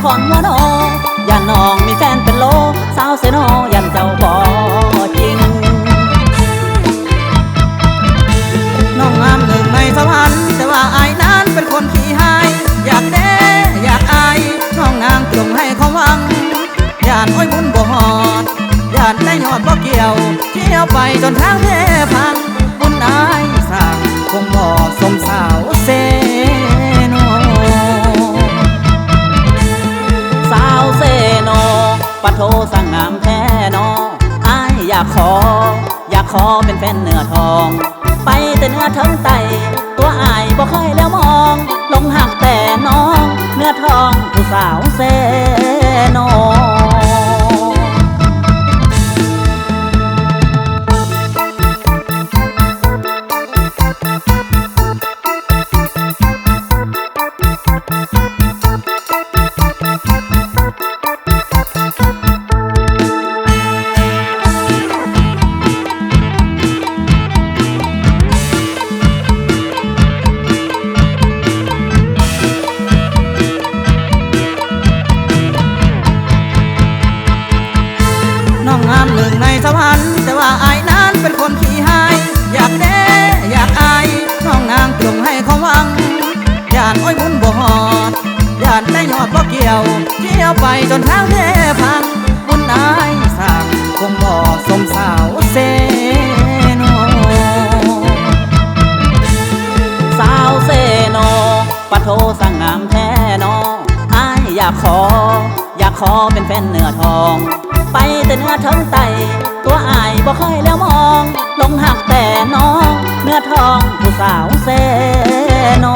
ครหัวโนยันน้องมีแฟนเป็นโลสาวเสโนยันเจ้าบ่จริงน้องงามหนึ่งในสวรรค์แต่ว่าอายนั้นเป็นคนขี้หายอยากเด้อยากอายน้องนางจงให้ความหวังย่านอ้อยมุนบ่หอดย่านได้ยอดบ่เกี่ยวเที่ยวไปจนทางเทพังบุญอายสร้างคงบ่สมสาวเซโนสาวเซโนปะโทสั่งงามแท้นออายอยากขอเป็นแฟนเนื้อทองไปแต่เนื้อทั้งไตตัวอายบ่เคยแล้วมองลงหักแต่น้องเนื้อทองผู้สาวเซโนหนึ่งในสวรรค์แต่ว่าอายนั้นเป็นคนขี้หายอยากเด้อยากอายน้องนางจงให้ความหวังย่านอ้อยมุนบ่หอดย่านได้ยอดบ่เกี่ยวเที่ยวไปจนทางเทพังบุญอายสร้างคงบ่สมสาวเซโนสาวเซโนปะโทสั่งงามแท้นออายอยากขอเป็นแฟนเนื้อทองไปแต่เนื้อทั้งไตตัวอายบ่เคยแล้วมองลงหักแต่น้องเนื้อทองผู้สาวเซโน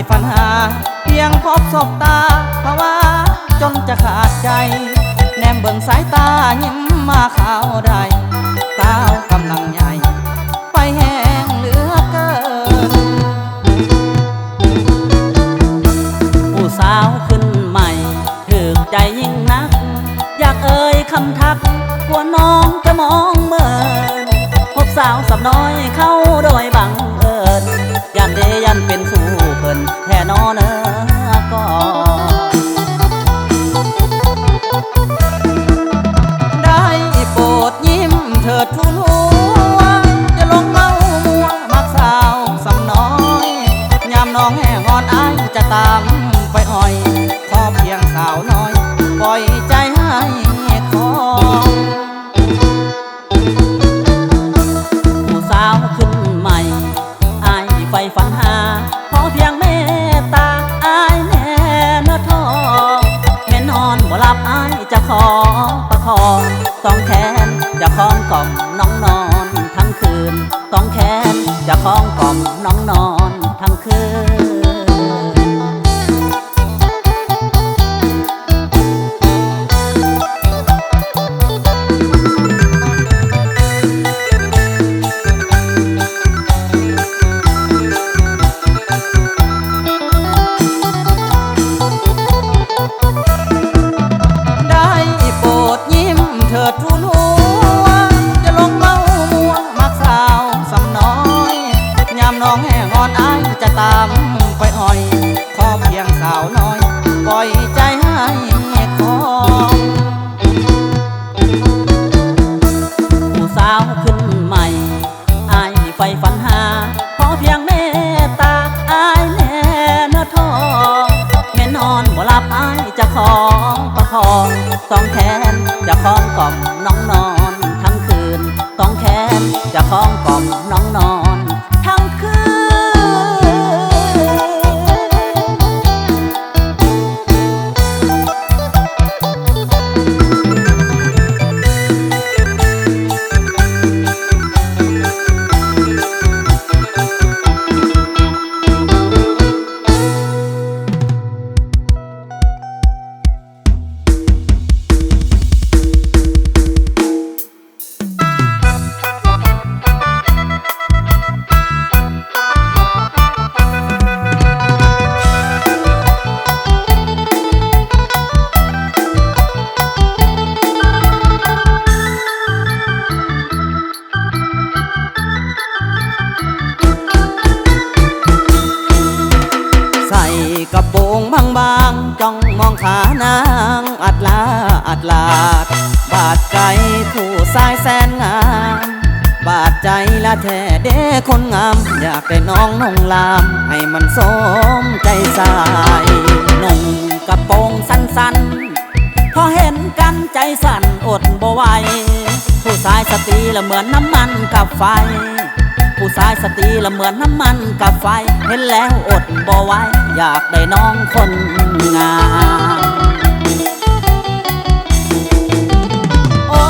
ฝันหาเพียงพบศพตาภาวะจนจะขาดใจแนมเบิ่งสายตายิ้มมาข่าวใดสาวกำลังใหญ่ไปแห้งเหลือเกินผู้สาวขึ้นใหม่ถึกใจยิ่งนักอยากเอ่ยคำทักกลัวน้องจะมองเมินพบสาวสับน้อยเข้าโดยบังเอิญยันเดยันเป็นสู่เพิ่นแท่นอเนื้อก่อนได้โปรดยิ้มเถิดทูลหัวอย่าลงเมามัวมักสาวสำน้อยยามน้องแห้งอ่อนอายจะตามไปอ่อยขอเพียงสาวน้อยปล่อยใจให้คองผู้สาวขึ้นใหม่อายไฟฝันหาขอเพียงเมตตาอายแน่เนื้อทองแม่นอนบ่หลับอายจะขอประคองต้องแขนจะคล้องกล่อมน้องนอนทั้งคืนต้องแขนจะคล้องกล่อมน้องนอนทั้งคืน ด องต้องแขนจะคล้องกล่อมน้องนอนทั้งคืนต้องแขนจะคล้องกล่อมน้องนอนทั้งคืนกระโปรงบางๆจ้องมองขานางอัดลาดบาดใจผู้สายแสนงามบาดใจละแท้เด้คนงามอยากได้น้องนงลามให้มันสมใจสายนุ่งกระโปรงสั้นๆพอเห็นกันใจสั่นอดบ่ไหวผู้สายสตรีละเหมือนน้ำมันกับไฟผู้ชายสตรีละเหมือนน้ำมันกับไฟเห็นแล้วอดบ่ไหวอยากได้น้องคนงามโอ้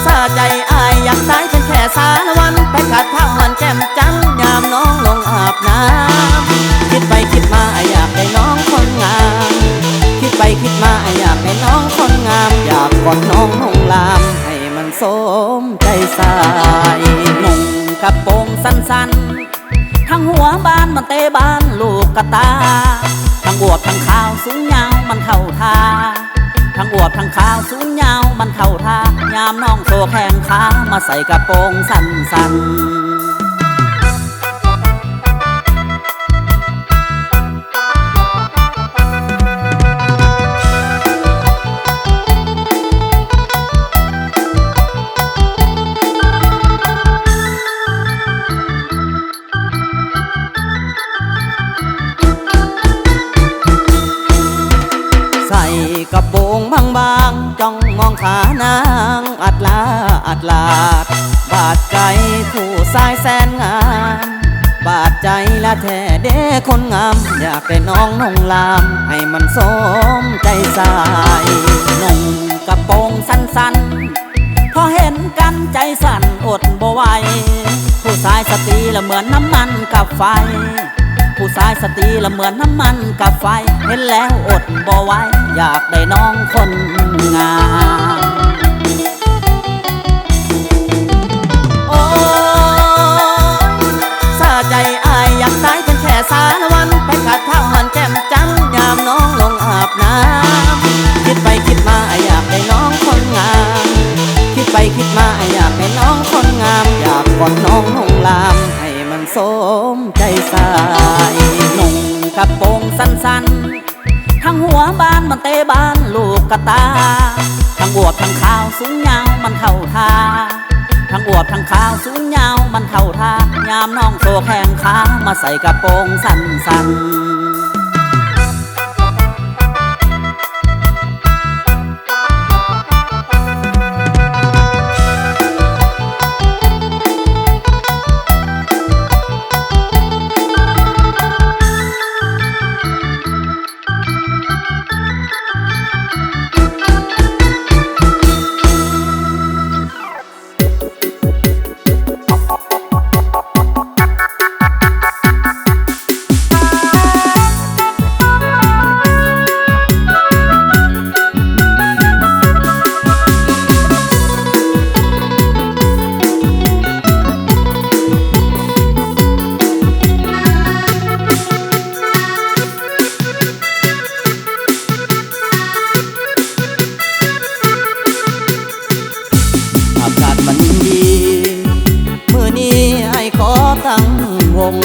สาใจอายอยากตายเป็นแค่สารวันไปกัดเท้ามันแจ่มจังยามน้องลงอาบน้ำคิดไปคิดมาอยากได้น้องคนงามคิดไปคิดมาอยากได้น้องคนงามอยากกอดน้องนงลามสมใจสายนุ่งกระโปรงสั้นๆทั้งหัวบานมันเตะบานลูกกระตาทั้งอวบทั้งขาวสูงยาวมันเข้าท่าทั้งอวบทั้งขาวสูงยาวมันเข้าท่ายามน้องโซแข้งขามาใส่กระโปรงสั้นๆใส่กระโปรงบางๆจ้องมองขานางอัดลาดบาดใจผู้สายแสนงามบาดใจละแท้เด้คนงามอยากได้น้องนงลามให้มันสมใจสายนุ่งกระโปรงสั้นๆพอเห็นกันใจสั่นอดบ่ไหวผู้สายสตรีละเหมือนน้ำมันกับไฟผู้ชายสตรีละเหมือนน้ำมันกับไฟเห็นแล้วอดบ่ไหวอยากได้น้องคนงามโอ้สาใจอายอยากตายเป็นแค่สารวันไปกัดเท้ามันแจ่มจังยามน้องลงอาบน้ำคิดไปคิดมาอยากได้น้องคนงามคิดไปคิดมาอยากได้น้องคนงามอยากกอดน้องนงลามให้มันสมใจสายนุ่งกระโปรงสั้นๆทั้งหัวบานมันเตะบานลูกกระตาทั้งอวบทั้งขาวสูงยาวมันเข้าท่าทั้งอวบทั้งขาวสูงยาวมันเข้าท่ายามน้องโซแข้งขามาใส่กระโปรงสั้นๆอากาศมันดีมื้อนี้ไอ้ขอตั้งวง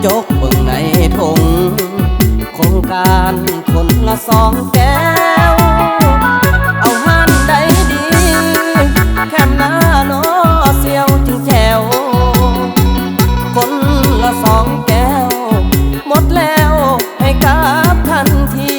จกเบิ่งในทงโครงการคนละ2 แก้วเอาหันได้ดีแคมหน้าโนเสียวจึงแจวคนละ2 แก้วหมดแล้วให้กลับทันที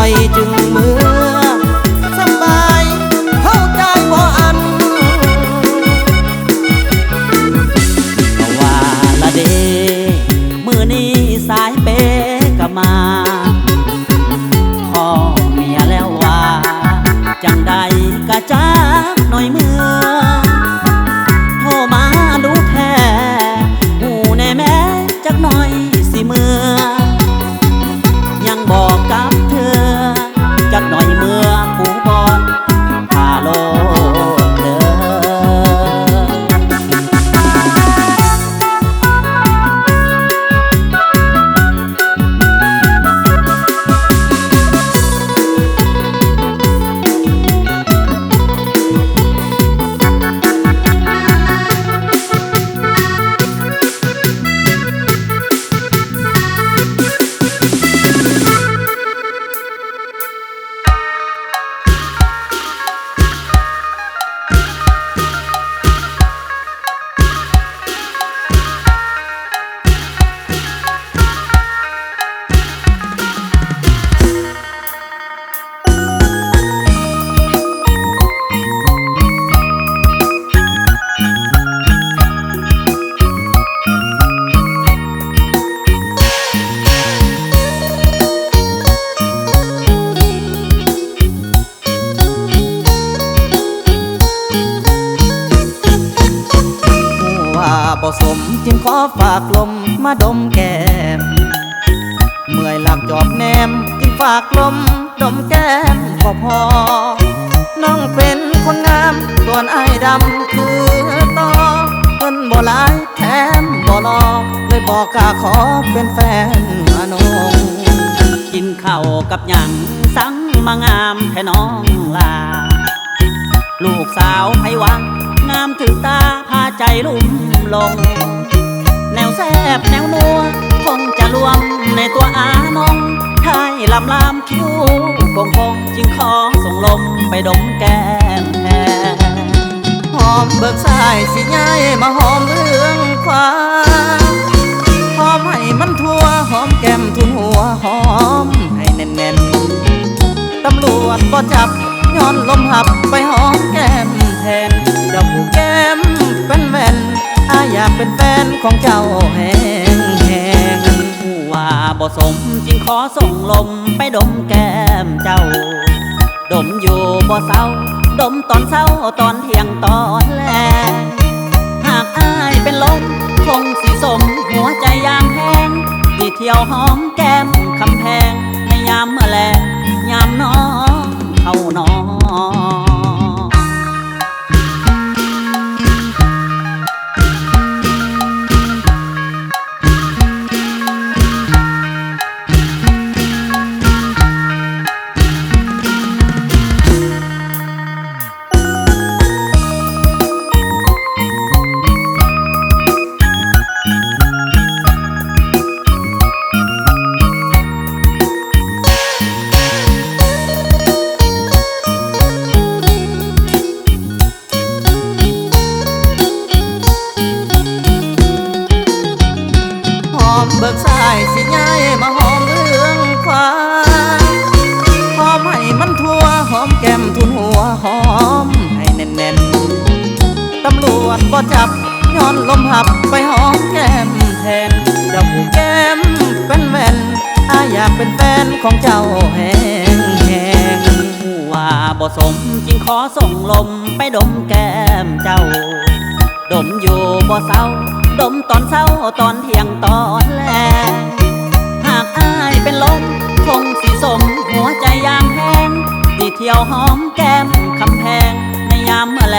อยจึงเมื่อสบายเข้าใจบ่อันก็ว่าละเดมือนี้สายเปก็มาพ่อเมียแล้วว่าจังใดกะจักหน่อยเมื่อโทรมาดูแท้หูแน่แม่จักหน่อยสิเมื่อยังบอกกับเธอจักหน่อยเมื่อปูบอนพาโลดเด้อบ่สมจึงขอฝากลมมาดมแก้มเมื่อยหลักจอบแนมจึงฝากลมดมแก้มก็พอน้องเป็นคนงามส่วนไอ้ดำคือต่อเพิ่นบ่หลายแถมบ่รอเลยบอกกล้าขอเป็นแฟนมาน้องกินข้าวกับหยังสังมางามแค่น้องลาลูกสาวไผวังงามถึงตาพาใจลุ่มลงแนวแซบแนวนัวคงจะรวมในตัวอานงไทยลำลำคิ้วคงจึงขอส่งลมไปดมแก้มแทนหอมเบิกสายสิย้ายมาหอมเรื่องความหอมให้มันทั่วหอมแก้มทุนหัวหอมให้แน่นๆตำรวจก็จับย้อนลมหับไปหอมแก้มแทนเจ้าผู้แก้มเป็นแว่นอยากเป็นแฟนของเจ้าแห้งผู้ว่าบ่สมจึงขอส่งลมไปดมแก้มเจ้าดมอยู่บ่เศร้าดมตอนเศร้าตอนเที่ยงตอนแลหากอ้ายเป็นลมคงสิสมหัวใจยามแห้งที่เที่ยวหอมแก้มคำแพงในยามเมื่อแลยามน้องเข้านอนเบิกสายสิย้ายมาหอมเรื่องความหอมให้มันทั่วหอมแก้มทุนหัวหอมให้แน่นๆตำรวจก็จับย้อนลมหับไปหอมแก้มแทนเจ้าผู้แก้มเป็นแว่นอยากเป็นแฟนของเจ้าแห้งผู้ว่าบ่สมจึงขอส่งลมไปดมแก้มเจ้าดมอยู่บ่เศร้าดมตอนเศร้าตอนเที่ยงตอนแลหากอ้ายเป็นลมคงสิสมหัวใจยามแห้งที่เที่ยวหอมแก้มคำแพงในยามเมื่อแล